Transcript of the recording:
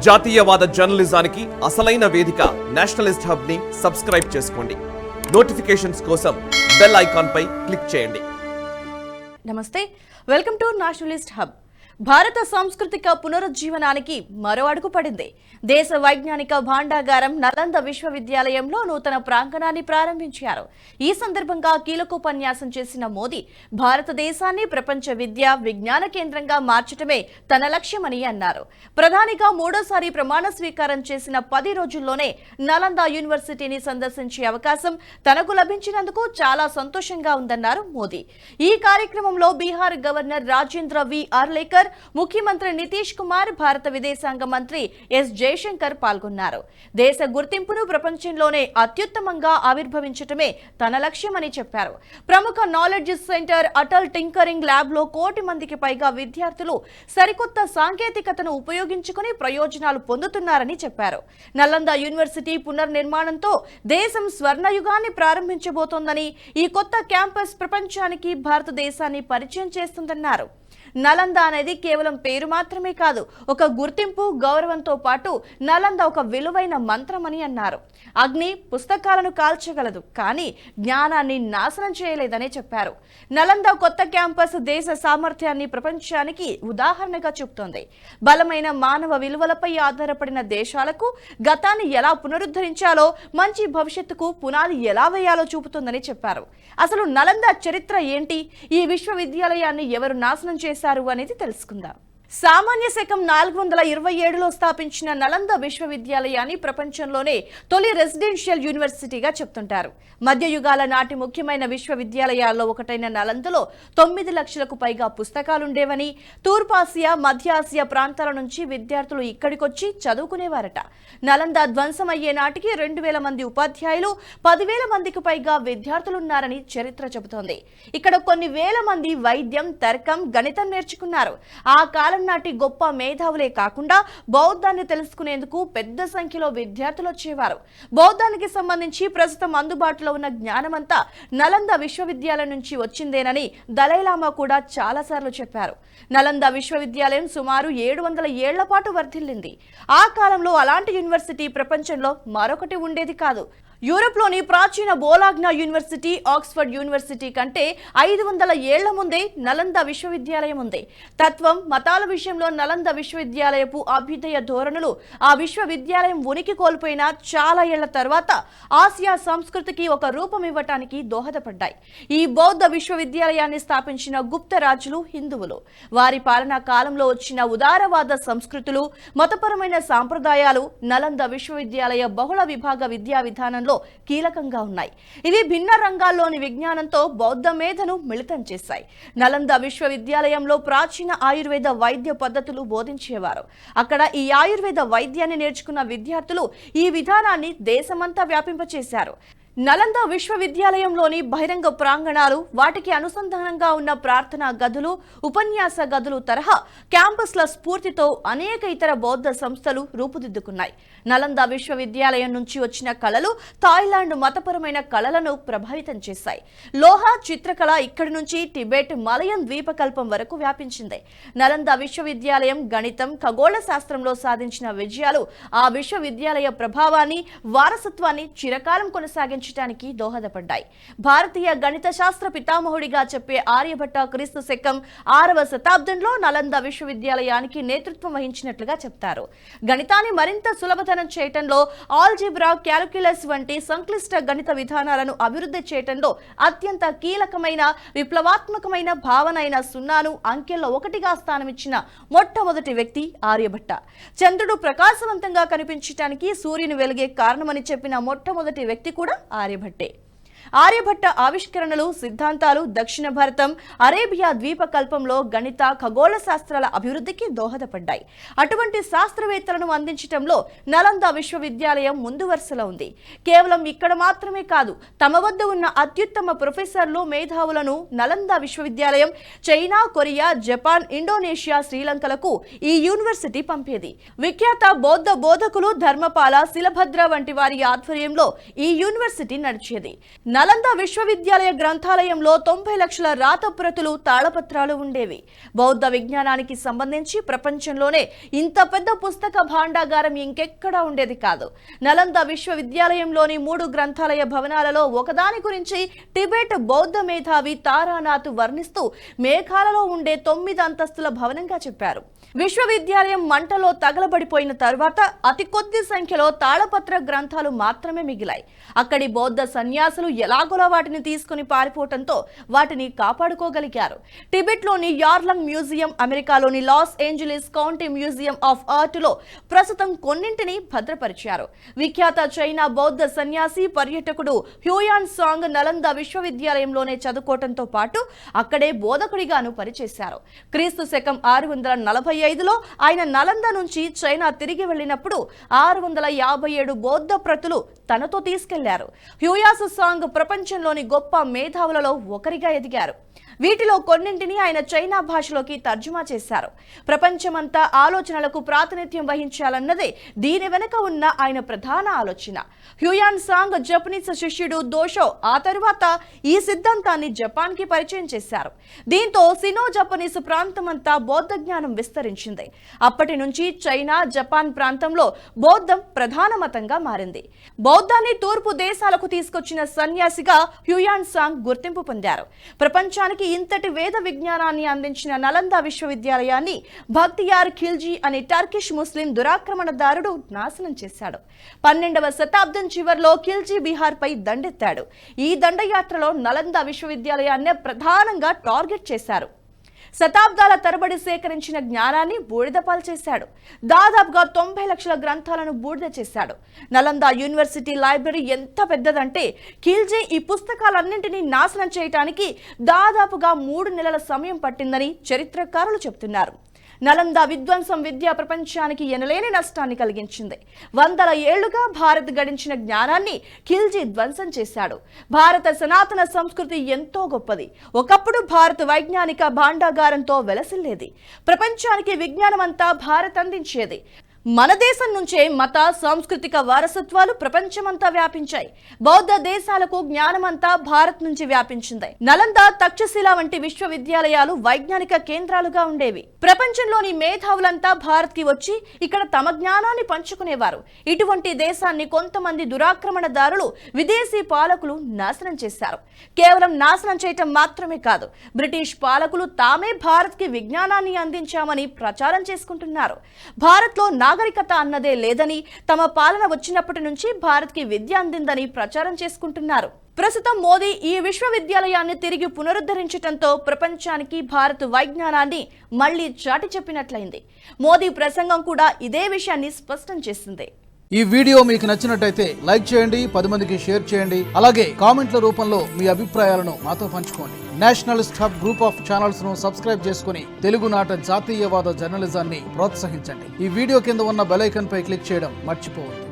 జాతీయవాద జర్నలిజానికి అసలైన వేదిక నేషనలిస్ట్ హబ్ ని సబ్స్క్రైబ్ చేసుకోండి. నోటిఫికేషన్స్ కోసం బెల్ ఐకాన్ పై క్లిక్ చేయండి. నమస్తే, వెల్కమ్ టు నేషనలిస్ట్ హబ్. భారత సాంస్కృతిక పునరుజ్జీవనానికి మరో అడుగు పడింది. దేశ వైజ్ఞానిక భాండాగారం నలంద విశ్వవిద్యాలయంలో నూతన ప్రాంగణాన్ని ప్రారంభించారు. ఈ సందర్భంగా కీలకోపన్యాసం చేసిన మోదీ భారతదేశాన్ని ప్రపంచ విద్యా విజ్ఞాన కేంద్రంగా మార్చడమే తన లక్ష్యమని అన్నారు. ప్రధానిగా మూడోసారి ప్రమాణ స్వీకారం చేసిన 10 రోజుల్లోనే నలంద యూనివర్సిటీని సందర్శించే అవకాశం తనకు లభించినందుకు చాలా సంతోషంగా ఉందన్నారు మోదీ. ఈ కార్యక్రమంలో బీహార్ గవర్నర్ రాజేంద్ర వి ఆర్లేకర్, ముఖ్యమంత్రి నితీష్ కుమార్, భారత విదేశాంగ మంత్రి ఎస్ జయశంకర్ పాల్గొన్నారు. దేశ గుర్తింపును ప్రపంచంలోనే అత్యుత్తమంగా ఆవిర్భవించటమే తన లక్ష్యమని చెప్పారు. ప్రముఖ knowledge centre Atal tinkering lab లో 1 కోటి మందికి పైగా విద్యార్థులు సరికొత్త సాంకేతికతను ఉపయోగించుకుని ప్రయోజనాలు పొందుతున్నారని చెప్పారు. నలంద యూనివర్సిటీ పునర్నిర్మాణంతో దేశం స్వర్ణయుగాన్ని ప్రారంభించబోతోందని, ఈ కొత్త క్యాంపస్ ప్రపంచానికి భారతదేశాన్ని పరిచయం చేస్తుందన్నారు. నలంద అనేది కేవలం పేరు మాత్రమే కాదు, ఒక గుర్తింపు, గౌరవంతో పాటు నలంద ఒక విలువైన మంత్రమని అన్నారు. అగ్ని పుస్తకాలను కాల్చగలదు, కానీ జ్ఞానాన్ని నాశనం చేయలేదని చెప్పారు. నలంద కొత్త క్యాంపస్ దేశ సామర్థ్యాన్ని ప్రపంచానికి ఉదాహరణగా చూపుతోంది. బలమైన మానవ విలువలపై ఆధారపడిన దేశాలకు గతాన్ని ఎలా పునరుద్ధరించాలో, మంచి భవిష్యత్తుకు పునాది ఎలా వేయాలో చూపుతుందని చెప్పారు. అసలు నలంద చరిత్ర ఏంటి, ఈ విశ్వవిద్యాలయాన్ని ఎవరు నాశనం చేశారు అనేది తెలుసుకుందాం. సామాన్య శకం 427లో స్థాపించిన నలంద విశ్వవిద్యాలయాన్ని ప్రపంచంలోనే తొలి రెసిడెన్షియల్ యూనివర్సిటీగా చెప్తుంటారు. మధ్యయుగాల నాటి ముఖ్యమైన విశ్వవిద్యాలయాల్లో ఒకటైన నలందలో 9 లక్షలకు పైగా పుస్తకాలుండేవని, తూర్పాసియా, మధ్య ఆసియా ప్రాంతాల నుంచి విద్యార్థులు ఇక్కడికొచ్చి చదువుకునేవారట. నలంద ధ్వంసమయ్యే నాటికి 2000 మంది ఉపాధ్యాయులు, 10,000 మందికి పైగా విద్యార్థులున్నారని చరిత్ర చెబుతోంది. ఇక్కడ కొన్ని వేల మంది వైద్యం, తర్కం, గణితం నేర్చుకున్నారు. ఆ కాలం నాటి గొప్ప మేధావులే కాకుండా బౌద్ధాన్ని తెలుసుకునేందుకు పెద్ద సంఖ్యలో విద్యార్థులు వచ్చేవారు. బౌద్ధానికి సంబంధించి ప్రస్తుతం అందుబాటులో ఉన్న జ్ఞానమంతా నలంద విశ్వవిద్యాలయం నుంచి వచ్చిందేనని దలైలామా కూడా చాలాసార్లు చెప్పారు. నలంద విశ్వవిద్యాలయం సుమారు 700 ఏళ్ల పాటు వర్ధిల్లింది. ఆ కాలంలో అలాంటి యూనివర్సిటీ ప్రపంచంలో మరొకటి ఉండేది కాదు. యూరోప్లోని ప్రాచీన బోలాగ్నా యూనివర్సిటీ, ఆక్స్ఫర్డ్ యూనివర్సిటీ కంటే 500 ఏళ్ల ముందే నలంద విశ్వవిద్యాలయం ఉంది. తత్వం, మతాల విషయంలో నలంద విశ్వవిద్యాలయపు అభ్యుదయ ధోరణులు ఆ విశ్వవిద్యాలయం ఉనికి కోల్పోయిన చాలా ఏళ్ల తర్వాత ఆసియా సంస్కృతికి ఒక రూపం ఇవ్వటానికి దోహదపడ్డాయి. ఈ బౌద్ధ విశ్వవిద్యాలయాన్ని స్థాపించిన గుప్త రాజులు హిందువులు. వారి పాలనా కాలంలో వచ్చిన ఉదారవాద సంస్కృతులు, మతపరమైన సాంప్రదాయాలు నలంద విశ్వవిద్యాలయ బహుళ విభాగ విద్యా విధానంలో కీలకంగా ఉన్నాయి. ఇవి భిన్న రంగాల్లోని విజ్ఞానంతో బౌద్ధ మేధను మిళితం చేశాయి. నలంద విశ్వవిద్యాలయంలో ప్రాచీన ఆయుర్వేద వైద్య పద్ధతులు బోధించేవారు. అక్కడ ఈ ఆయుర్వేద వైద్యాన్ని నేర్చుకున్న విద్యార్థులు ఈ విధానాన్ని దేశమంతా వ్యాపింపచేశారు. నలంద విశ్వవిద్యాలయంలోని బహిరంగ ప్రాంగణాలు, వాటికి అనుసంధానంగా ఉన్న ప్రార్థనా గదులు, ఉపన్యాస గదులు తరహా క్యాంపస్ల స్ఫూర్తితో అనేక ఇతర బౌద్ధ సంస్థలు రూపుదిద్దుకున్నాయి. నలంద విశ్వవిద్యాలయం నుంచి వచ్చిన కళలు థాయిలాండ్ మతపరమైన కళలను ప్రభావితం చేశాయి. లోహ చిత్రకళ ఇక్కడి నుంచి టిబెట్, మలయన్ ద్వీపకల్పం వరకు వ్యాపించింది. నలంద విశ్వవిద్యాలయం గణితం, ఖగోళ శాస్త్రంలో సాధించిన విజయాలు ఆ విశ్వవిద్యాలయ ప్రభావాన్ని, వారసత్వాన్ని చిరకాలం కొనసాగించారు దోహదపడ్డాయి. భారతీయ గణిత శాస్త్ర పితామహుడిగా చెప్పే ఆర్యభట్ట క్రీస్తు శకం 6వ శతాబ్దంలో నలంద విశ్వవిద్యాలయానికి నేతృత్వం వహించినట్లుగా చెప్తారు. గణితాన్ని మరింత సులభతరం చేయటంలో, ఆల్జిబ్రా, క్యాల్కులస్ వంటి సంక్లిష్ట గణిత విధానాలను అభివృద్ధి చేయటంలో అత్యంత కీలకమైన, విప్లవాత్మకమైన భావన అయిన సున్నాను అంకెల్లో 1గా స్థానమిచ్చిన మొట్టమొదటి వ్యక్తి ఆర్యభట్ట. చంద్రుడు ప్రకాశవంతంగా కనిపించటానికి సూర్యుని వెలిగే కారణమని చెప్పిన మొట్టమొదటి వ్యక్తి కూడా ఆర్యభట్టే. ఆర్యభట్ట ఆవిష్కరణలు, సిద్ధాంతాలు దక్షిణ భారతం, అరేబియా ద్వీపకల్పంలో గణిత, ఖగోళ శాస్త్రాల అభివృద్ధికి దోహదపడ్డాయి. అటువంటి శాస్త్రవేత్తలను అందించడంలో నలంద విశ్వవిద్యాలయం ముందు వరుసలో ఉంది. కేవలం ఇక్కడ మాత్రమే కాదు, తమ వద్ద ఉన్న అత్యుత్తమ ప్రొఫెసర్లు, మేధావులను నలంద విశ్వవిద్యాలయం చైనా, కొరియా, జపాన్, ఇండోనేషియా, శ్రీలంకలకు ఈ యూనివర్సిటీ పంపేది. విఖ్యాత బౌద్ధ బోధకులు ధర్మపాల, శిలభద్ర వంటి వారి ఆధ్వర్యంలో ఈ యూనివర్సిటీ నడిచేది. నలంద విశ్వవిద్యాలయ గ్రంథాలయంలో 90 లక్షల రాతప్రతులు తాళపత్రాలు ఉండేవి. బౌద్ధ విజ్ఞానానికి సంబంధించి ప్రపంచంలోనే ఇంత పెద్ద పుస్తక భాండాగారం ఇంకెక్కడా ఉండేది కాదు. నలంద విశ్వవిద్యాలయంలోని 3 గ్రంథాలయ భవనాలలో ఒకదాని గురించి టిబెట్ బౌద్ధ మేధావి తారానాథ్ వర్ణిస్తూ మేఘాలలో ఉండే 9 అంతస్తుల భవనంగా చెప్పారు. విశ్వవిద్యాలయం మంటలో తగలబడిపోయిన తరువాత అతి కొద్ది సంఖ్యలో తాళపత్ర గ్రంథాలు మాత్రమే మిగిలాయి. అక్కడి బౌద్ధ సన్యాసులు ఎలాగోలా వాటిని తీసుకుని పారిపోవడంతో వాటిని కాపాడుకోగలిగారు. టిబెట్లోని యార్లంగ్ మ్యూజియం, అమెరికాలోని loss Angeles county museum of art లో ప్రస్తుతం కొన్నింటిని భద్రపరిచారు. విఖ్యాత చైనా బౌద్ధ సన్యాసి పర్యటకుడు హ్యూయాన్ సాంగ్ నలంద విశ్వవిద్యాలయంలోనే చదువుకోవడంతో పాటు అక్కడే బోధకుడిగాను పనిచేశారు. క్రీస్తు శకం 645లో ఆయన నలంద నుంచి చైనా తిరిగి వెళ్లినప్పుడు 657 బౌద్ధ ప్రతులు తనతో తీసుకెళ్లారు. హ్యూయాన్ సాంగ్ ప్రపంచంలోని గొప్ప మేధావులలో ఒకరిగా ఎదిగారు. వీటిలో కొన్నింటిని ఆయన చైనా భాషలోకి తర్జుమా చేశారు. ప్రపంచమంతా ఆలోచనలకు ప్రాతినిధ్యం వహించాలన్నదే దీని వెనుక ఉన్న ఆయన ప్రధాన ఆలోచన. హ్యూయాన్ సాంగ్ జపనీస్ శిష్యుడు దోషో ఆ తరువాత ఈ సిద్ధాంతాన్ని జపాన్కి పరిచయం చేశారు. దీంతో సినో జపనీస్ ప్రాంతమంతా బౌద్ధ జ్ఞానం విస్తరించింది. అప్పటి నుంచి చైనా, జపాన్ ప్రాంతంలో బౌద్ధం ప్రధాన మతంగా మారింది. బౌద్ధాన్ని తూర్పు దేశాలకు తీసుకొచ్చిన సన్యాసిగా హ్యూయాన్ సాంగ్ గుర్తింపు పొందారు. ప్రపంచానికి ఇంతటి వేద విజ్ఞానాన్ని అందించిన నలంద విశ్వవిద్యాలయాన్ని బక్తియార్ ఖిల్జీ అనే టర్కిష్ ముస్లిం దురాక్రమణదారుడు నాశనం చేశాడు. 12వ శతాబ్దం చివరిలో ఖిల్జీ బీహార్ పై దండెత్తాడు. ఈ దండయాత్రలో నలంద విశ్వవిద్యాలయాన్ని ప్రధానంగా టార్గెట్ చేశారు. శతాబ్దాల తరబడి సేకరించిన జ్ఞానాన్ని బూడిదపాలు చేశాడు. దాదాపుగా 90 లక్షల గ్రంథాలను బూడిద చేశాడు. నలంద యూనివర్సిటీ లైబ్రరీ ఎంత పెద్దదంటే ఖిల్జీ ఈ పుస్తకాలన్నింటినీ నాశనం చేయడానికి దాదాపుగా 3 నెలల సమయం పట్టిందని చరిత్రకారులు చెబుతున్నారు. నలంద విధ్వంసం విద్యా ప్రపంచానికి ఎనలేని నష్టాన్ని కలిగించింది. 100 ఏళ్లుగా భారత్ గడించిన జ్ఞానాన్ని ఖిల్జీ ధ్వంసం చేశాడు. భారత సనాతన సంస్కృతి ఎంతో గొప్పది. ఒకప్పుడు భారత్ వైజ్ఞానిక భాండాగారంతో వెలసిల్లేది. ప్రపంచానికి విజ్ఞానమంతా భారత్ అందించేది. మన దేశం నుంచే మత సాంస్కృతిక వారసత్వాలు ప్రపంచమంతా వ్యాపించాయి. బౌద్ధ దేశాలకు జ్ఞానమంతా భారత్ నుంచి వ్యాపించింది. నలంద, తక్షశిల వంటి విశ్వవిద్యాలయాలు వైజ్ఞానిక కేంద్రాలుగా ఉండేవి. ప్రపంచంలోని మేధావులంతా భారత్ కి వచ్చి ఇక్కడ తమ జ్ఞానాన్ని పంచుకునేవారు. ఇటువంటి దేశాన్ని కొంతమంది దురాక్రమణదారులు, విదేశీ పాలకులు నాశనం చేశారు. కేవలం నాశనం చేయటం మాత్రమే కాదు, బ్రిటిష్ పాలకులు తామే భారత్ కి విజ్ఞానాన్ని అందించామని ప్రచారం చేసుకుంటున్నారు. భారత్ లో నాగరికత అన్నదే లేదని, తమ పాలన వచ్చినప్పటి నుంచి భారత్ కి విద్య అందిందని ప్రచారం చేసుకుంటున్నారు. ప్రస్తుతం మోదీ ఈ విశ్వవిద్యాలయాన్ని తిరిగి పునరుద్ధరించడంతో ప్రపంచానికి భారత్ వైజ్ఞానాన్ని మళ్లీ చాటి చెప్పినట్లయింది. మోదీ ప్రసంగం కూడా ఇదే విషయాన్ని స్పష్టం చేసింది. ఈ వీడియో మీకు నచ్చినట్టయితే లైక్ చేయండి, 10 మందికి షేర్ చేయండి. అలాగే కామెంట్ల రూపంలో మీ అభిప్రాయాలను మాతో పంచుకోండి. Nationalist hub group of channels ను సబ్స్క్రైబ్ చేసుకుని తెలుగునాట జాతీయవాద జర్నలిజాన్ని ప్రోత్సహించండి. ఈ వీడియో కింద ఉన్న బెల్ ఐకాన్ పై క్లిక్ చేయడం మర్చిపోవద్దు.